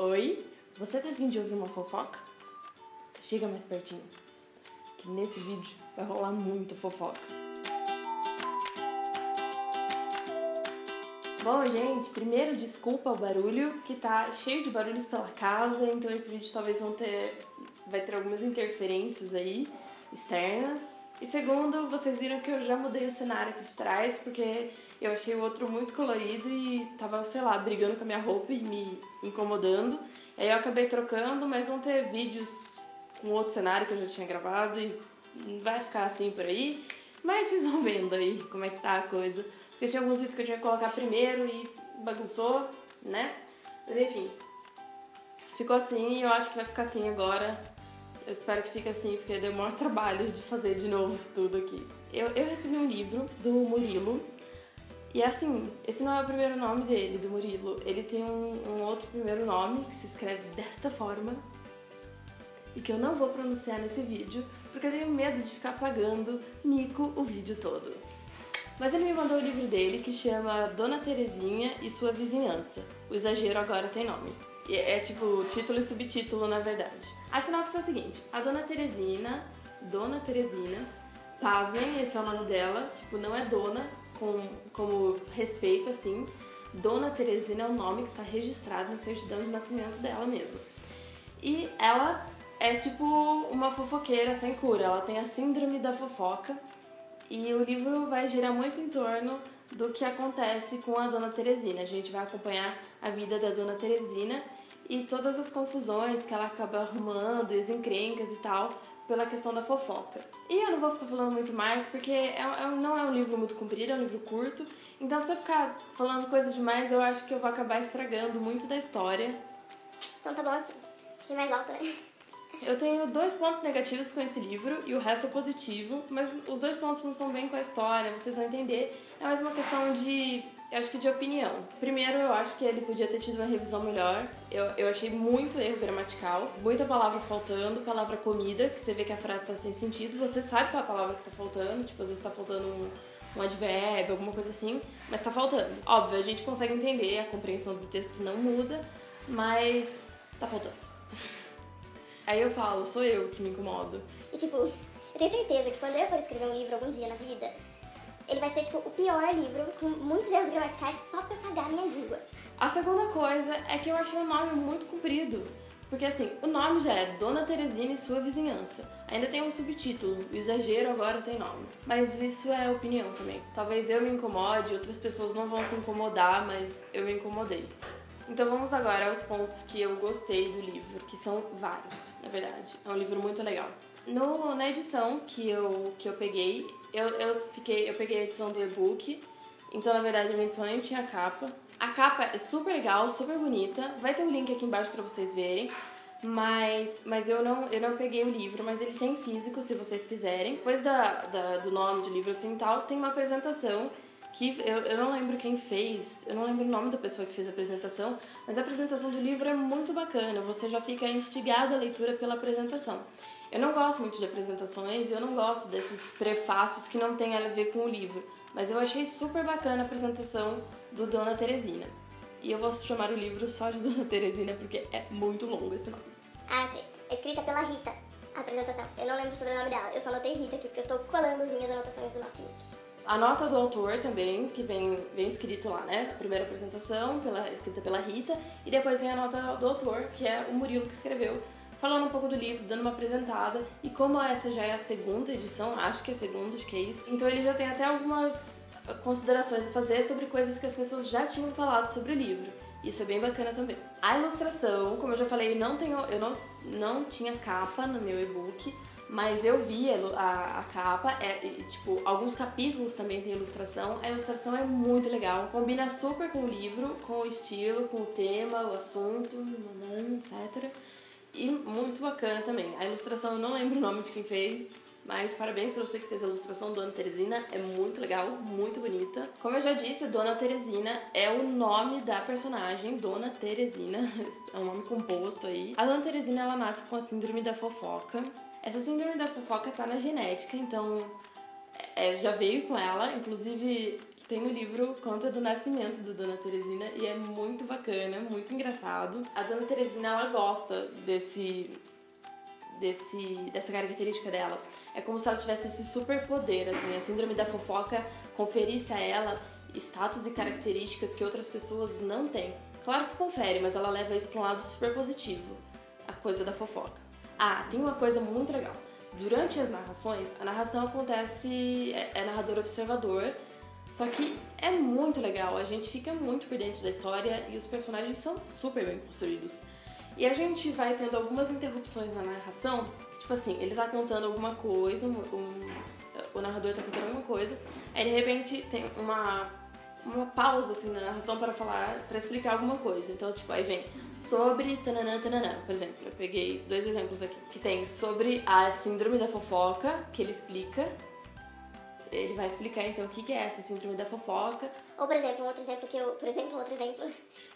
Oi, você tá afim de ouvir uma fofoca? Chega mais pertinho, que nesse vídeo vai rolar muito fofoca. Bom, gente, primeiro desculpa o barulho, que tá cheio de barulhos pela casa, então esse vídeo talvez vai ter algumas interferências aí, externas. E segundo, vocês viram que eu já mudei o cenário aqui de trás, porque eu achei o outro muito colorido e tava, sei lá, brigando com a minha roupa e me incomodando. E aí eu acabei trocando, mas vão ter vídeos com outro cenário que eu já tinha gravado e vai ficar assim por aí. Mas vocês vão vendo aí como é que tá a coisa. Porque tinha alguns vídeos que eu tinha que colocar primeiro e bagunçou, né? Mas enfim, ficou assim e eu acho que vai ficar assim agora. Eu espero que fique assim, porque deu o maior trabalho de fazer de novo tudo aqui. Eu recebi um livro do Murilo. E assim, esse não é o primeiro nome dele, do Murilo. Ele tem um outro primeiro nome, que se escreve desta forma. E que eu não vou pronunciar nesse vídeo, porque eu tenho medo de ficar pagando mico o vídeo todo. Mas ele me mandou o livro dele, que chama Dona Terezinha e Sua Vizinhança. O exagero agora tem nome. É tipo título e subtítulo, na verdade. A sinopse é o seguinte: a Dona Teresina, pasmem, esse é o nome dela, tipo, não é dona, como respeito, assim. Dona Teresina é o nome que está registrado na certidão de nascimento dela mesmo. E ela é tipo uma fofoqueira sem cura, ela tem a síndrome da fofoca. E o livro vai girar muito em torno do que acontece com a Dona Teresina. A gente vai acompanhar a vida da Dona Teresina e todas as confusões que ela acaba arrumando, e as encrencas e tal, pela questão da fofoca. E eu não vou ficar falando muito mais, porque não é um livro muito comprido, é um livro curto. Então se eu ficar falando coisa demais, eu acho que eu vou acabar estragando muito da história. Então tá bom assim. Fiquei mais alta, né? Eu tenho 2 pontos negativos com esse livro e o resto é positivo, mas os 2 pontos não são bem com a história, vocês vão entender. É mais uma questão de, eu acho que de opinião. Primeiro, eu acho que ele podia ter tido uma revisão melhor. Eu achei muito erro gramatical, muita palavra faltando, palavra comida, que você vê que a frase tá sem sentido, você sabe qual é a palavra que tá faltando, tipo, às vezes tá faltando um advérbio, alguma coisa assim, mas tá faltando. Óbvio, a gente consegue entender, a compreensão do texto não muda, mas tá faltando. Aí eu falo, sou eu que me incomodo. E tipo, eu tenho certeza que quando eu for escrever um livro algum dia na vida, ele vai ser tipo o pior livro, com muitos erros gramaticais, só pra pagar a minha língua. A segunda coisa é que eu achei o nome muito comprido. Porque assim, o nome já é Dona Teresina e Sua Vizinhança. Ainda tem um subtítulo, o exagero agora tem nome. Mas isso é opinião também. Talvez eu me incomode, outras pessoas não vão se incomodar, mas eu me incomodei. Então vamos agora aos pontos que eu gostei do livro, que são vários, na verdade. É um livro muito legal. Na edição que eu peguei, eu peguei a edição do e-book, então na verdade a minha edição nem tinha capa. A capa é super legal, super bonita, vai ter um link aqui embaixo pra vocês verem, mas eu não peguei o livro, mas ele tem físico se vocês quiserem. Depois do nome do livro assim e tal, tem uma apresentação que eu não lembro quem fez, eu não lembro o nome da pessoa que fez a apresentação, mas a apresentação do livro é muito bacana, você já fica instigado à leitura pela apresentação. Eu não gosto muito de apresentações, eu não gosto desses prefácios que não tem a ver com o livro, mas eu achei super bacana a apresentação do Dona Teresina. E eu vou chamar o livro só de Dona Teresina porque é muito longo esse nome. Ah, achei. É escrita pela Rita, a apresentação. Eu não lembro sobre o nome dela, eu só anotei Rita aqui porque eu estou colando as minhas anotações do notebook. A nota do autor também, que vem escrito lá, né? A primeira apresentação, escrita pela Rita, e depois vem a nota do autor, que é o Murilo que escreveu, falando um pouco do livro, dando uma apresentada. E como essa já é a segunda edição, acho que é a segunda, acho que é isso, então ele já tem até algumas considerações a fazer sobre coisas que as pessoas já tinham falado sobre o livro. Isso é bem bacana também. A ilustração, como eu já falei, eu não tinha capa no meu e-book, mas eu vi a capa, tipo, alguns capítulos também tem ilustração. A ilustração é muito legal, combina super com o livro, com o estilo, com o tema, o assunto, etc. E muito bacana também. A ilustração, eu não lembro o nome de quem fez, mas parabéns pra você que fez a ilustração, Dona Teresina, é muito legal, muito bonita. Como eu já disse, Dona Teresina é o nome da personagem, Dona Teresina, é um nome composto aí. A Dona Teresina, ela nasce com a síndrome da fofoca. Essa síndrome da fofoca tá na genética, então já veio com ela, inclusive Tem no livro, conta do nascimento da Dona Teresina e é muito bacana, muito engraçado. A Dona Teresina, ela gosta dessa característica dela. É como se ela tivesse esse superpoder, assim, a síndrome da fofoca conferisse a ela status e características que outras pessoas não têm. Claro que confere, mas ela leva isso para um lado super positivo, a coisa da fofoca. Ah, tem uma coisa muito legal. Durante as narrações, a narração acontece, é narrador observador, só que é muito legal, a gente fica muito por dentro da história e os personagens são super bem construídos. E a gente vai tendo algumas interrupções na narração, que, tipo assim, ele tá contando alguma coisa, o narrador tá contando alguma coisa, aí de repente tem uma pausa assim na narração para explicar alguma coisa. Então, tipo, aí vem sobre tananã, tananã. Por exemplo, eu peguei 2 exemplos aqui, que tem sobre a síndrome da fofoca, que ele explica. Ele vai explicar então o que é essa síndrome da fofoca. Ou, por exemplo, outro exemplo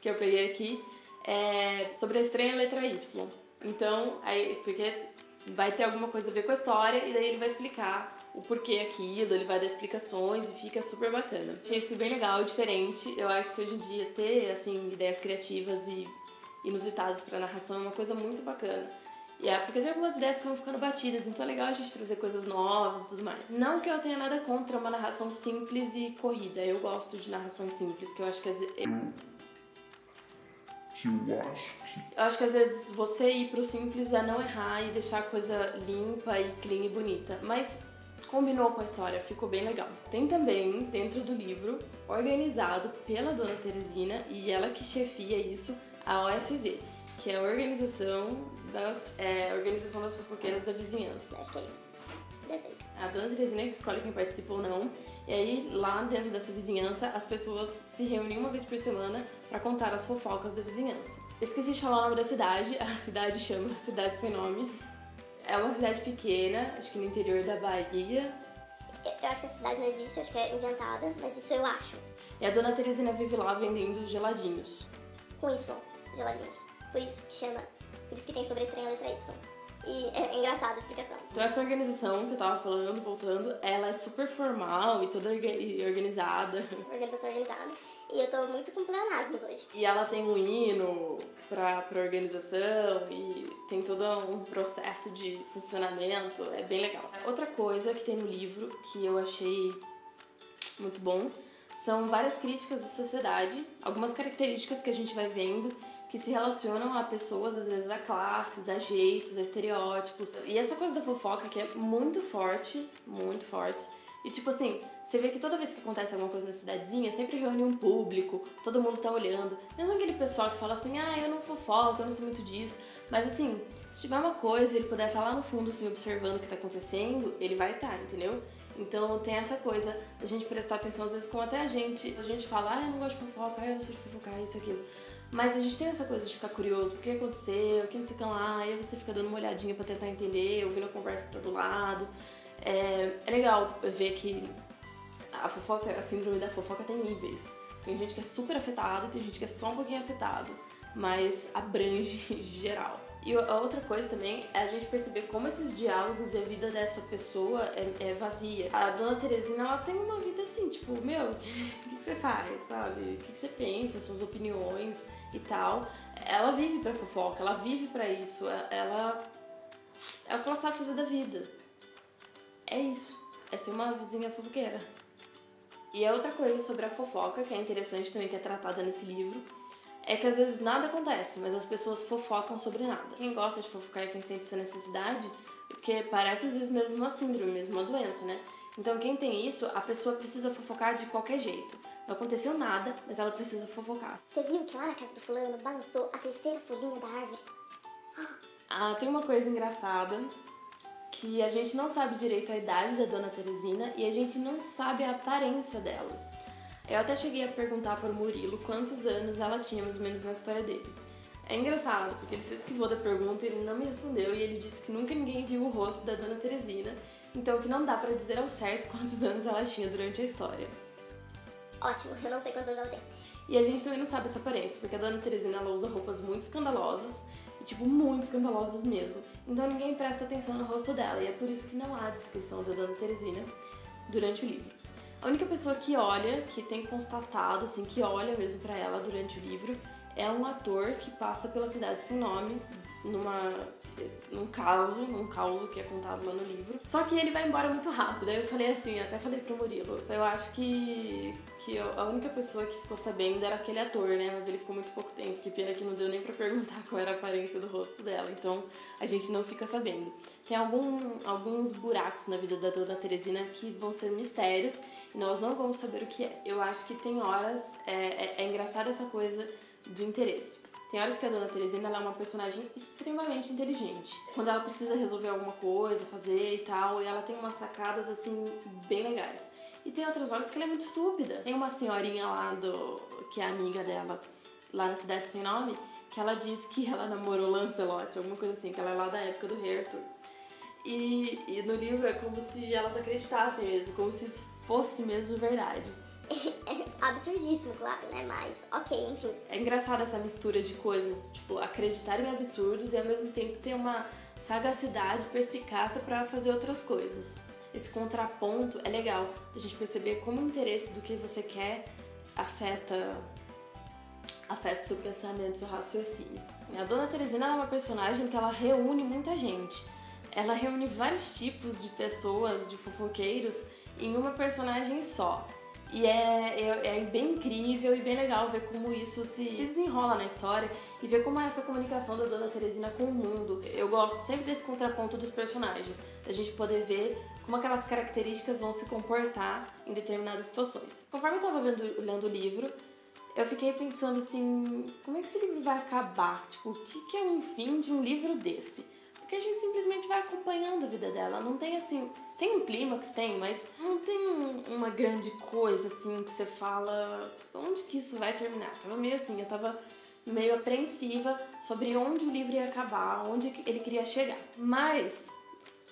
que eu peguei aqui é sobre a estranha letra Y. Então, aí, porque vai ter alguma coisa a ver com a história e daí ele vai explicar o porquê aquilo, ele vai dar explicações e fica super bacana. Achei isso bem legal, diferente. Eu acho que hoje em dia ter, assim, ideias criativas e inusitadas pra narração é uma coisa muito bacana. E é porque tem algumas ideias que vão ficando batidas, então é legal a gente trazer coisas novas e tudo mais. Não que eu tenha nada contra uma narração simples e corrida, eu gosto de narrações simples, que eu acho que às vezes... Eu acho que às vezes você ir pro simples é não errar e deixar a coisa limpa e clean e bonita, mas combinou com a história, ficou bem legal. Tem também, dentro do livro, organizado pela Dona Teresina, e ela que chefia isso, a OFV, que é a Organização das Fofoqueiras da Vizinhança. Acho que é isso. Deve ser. A Dona Teresina que escolhe quem participa ou não, e aí lá dentro dessa vizinhança as pessoas se reúnem uma vez por semana pra contar as fofocas da vizinhança. Esqueci de falar o nome da cidade, a cidade chama Cidade Sem Nome. É uma cidade pequena, acho que no interior da Bahia. Eu acho que a cidade não existe, acho que é inventada, mas isso eu acho. E a Dona Teresina vive lá vendendo geladinhos. Com Y, geladinhos. Por isso que tem sobre a estranha letra Y. E é engraçada a explicação. Então essa organização que eu tava falando, voltando, ela é super formal e toda organizada. Organização organizada. E eu tô muito com pleonasmos hoje. E ela tem um hino pra organização e tem todo um processo de funcionamento, é bem legal. Outra coisa que tem no livro que eu achei muito bom são várias críticas da sociedade, algumas características que a gente vai vendo que se relacionam a pessoas, às vezes a classes, a jeitos, a estereótipos. E essa coisa da fofoca que é muito forte, muito forte. E tipo assim, você vê que toda vez que acontece alguma coisa na cidadezinha, sempre reúne um público, todo mundo tá olhando. Mesmo aquele pessoal que fala assim, eu não fofoco, eu não sei muito disso. Mas assim, se tiver uma coisa e ele puder estar lá no fundo, assim, observando o que tá acontecendo, ele vai estar, entendeu? Então tem essa coisa da gente prestar atenção, às vezes com até a gente fala, eu não gosto de fofoca, eu não sei de fofocar, isso, aquilo. Mas a gente tem essa coisa de ficar curioso, o que aconteceu, o que não sei o que lá, aí você fica dando uma olhadinha pra tentar entender, ouvindo a conversa que tá do lado. É legal ver que a fofoca, a síndrome da fofoca tem níveis. Tem gente que é super afetada, tem gente que é só um pouquinho afetado, mas abrange geral. E a outra coisa também é a gente perceber como esses diálogos e a vida dessa pessoa é vazia. A Dona Teresina, ela tem uma vida assim, tipo, o que você faz, sabe? O que você pensa, suas opiniões e tal. Ela vive pra fofoca, ela vive pra isso, ela é o que ela sabe fazer da vida. É isso, é ser uma vizinha fofoqueira. E a outra coisa sobre a fofoca, que é interessante também, que é tratada nesse livro, é que às vezes nada acontece, mas as pessoas fofocam sobre nada. Quem gosta de fofocar e quem sente essa necessidade, porque parece às vezes mesmo uma síndrome, mesmo uma doença, né? Então quem tem isso, a pessoa precisa fofocar de qualquer jeito. Não aconteceu nada, mas ela precisa fofocar. Você viu que lá na casa do fulano balançou a terceira folhinha da árvore? Tem uma coisa engraçada, que a gente não sabe direito a idade da Dona Teresina e a gente não sabe a aparência dela. Eu até cheguei a perguntar para o Murilo quantos anos ela tinha mais ou menos na história dele. É engraçado, porque ele se esquivou da pergunta e ele não me respondeu e ele disse que nunca ninguém viu o rosto da Dona Teresina, então que não dá pra dizer ao certo quantos anos ela tinha durante a história. Ótimo, eu não sei quantos anos ela tem. E a gente também não sabe essa aparência, porque a Dona Teresina ela usa roupas muito escandalosas, e tipo, muito escandalosas mesmo. Então ninguém presta atenção no rosto dela, e é por isso que não há descrição da Dona Teresina durante o livro. A única pessoa que olha, que tem constatado, assim, que olha mesmo pra ela durante o livro, é um ator que passa pela cidade sem nome, num caos que é contado lá no livro. Só que ele vai embora muito rápido. Aí eu falei assim, até falei pro Murilo, eu acho que a única pessoa que ficou sabendo era aquele ator, né? Mas ele ficou muito pouco tempo, que pena que não deu nem pra perguntar qual era a aparência do rosto dela. Então a gente não fica sabendo. Tem alguns buracos na vida da Dona Teresina que vão ser mistérios e nós não vamos saber o que é. Eu acho que tem horas, é engraçada essa coisa do interesse. Tem horas que a Dona Teresina ela é uma personagem extremamente inteligente. Quando ela precisa resolver alguma coisa, fazer e tal, e ela tem umas sacadas, assim, bem legais. E tem outras horas que ela é muito estúpida. Tem uma senhorinha lá, que é amiga dela, lá na Cidade Sem Nome, que ela diz que ela namorou Lancelot, alguma coisa assim, que ela é lá da época do Rei Arthur. E no livro é como se elas acreditassem mesmo, como se isso fosse mesmo verdade. É absurdíssimo, claro, né? Mas, ok, enfim. É engraçada essa mistura de coisas, tipo, acreditar em absurdos e ao mesmo tempo ter uma sagacidade, perspicácia pra fazer outras coisas. Esse contraponto é legal, da gente perceber como o interesse do que você quer afeta o seu pensamento, seu raciocínio. A Dona Teresina é uma personagem que ela reúne muita gente. Ela reúne vários tipos de pessoas, de fofoqueiros, em uma personagem só. E é bem incrível e bem legal ver como isso se desenrola na história e ver como é essa comunicação da Dona Teresina com o mundo. Eu gosto sempre desse contraponto dos personagens, da gente poder ver como aquelas características vão se comportar em determinadas situações. Conforme eu tava lendo o livro, eu fiquei pensando assim, como é que esse livro vai acabar? Tipo, o que é um fim de um livro desse? Porque a gente simplesmente vai acompanhando a vida dela. Não tem assim... Tem um clímax, tem, mas não tem uma grande coisa assim que você fala... Onde que isso vai terminar? Tava meio assim, eu tava meio apreensiva sobre onde o livro ia acabar, onde ele queria chegar. Mas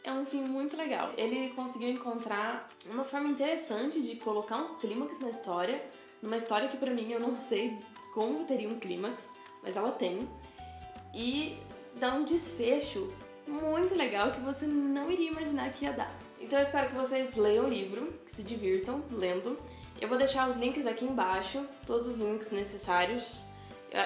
é um fim muito legal. Ele conseguiu encontrar uma forma interessante de colocar um clímax na história. Numa história que pra mim eu não sei como teria um clímax, mas ela tem. E dá um desfecho muito legal que você não iria imaginar que ia dar. Então eu espero que vocês leiam o livro, que se divirtam lendo. Eu vou deixar os links aqui embaixo, todos os links necessários.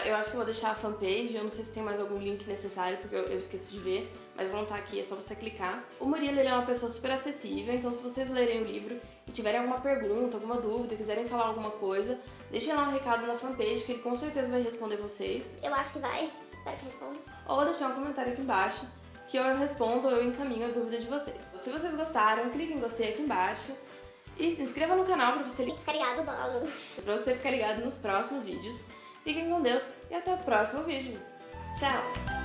Eu acho que eu vou deixar a fanpage, eu não sei se tem mais algum link necessário, porque eu esqueci de ver, mas vão estar aqui, é só você clicar. O Murilo, ele é uma pessoa super acessível, então se vocês lerem o livro e tiverem alguma pergunta, alguma dúvida, quiserem falar alguma coisa, deixem lá um recado na fanpage, que ele com certeza vai responder vocês. Eu acho que vai, espero que responda. Ou deixar um comentário aqui embaixo, que eu respondo ou eu encaminho a dúvida de vocês. Se vocês gostaram, clique em gostei aqui embaixo e se inscreva no canal pra você ficar ligado nos próximos vídeos. Fiquem com Deus e até o próximo vídeo. Tchau!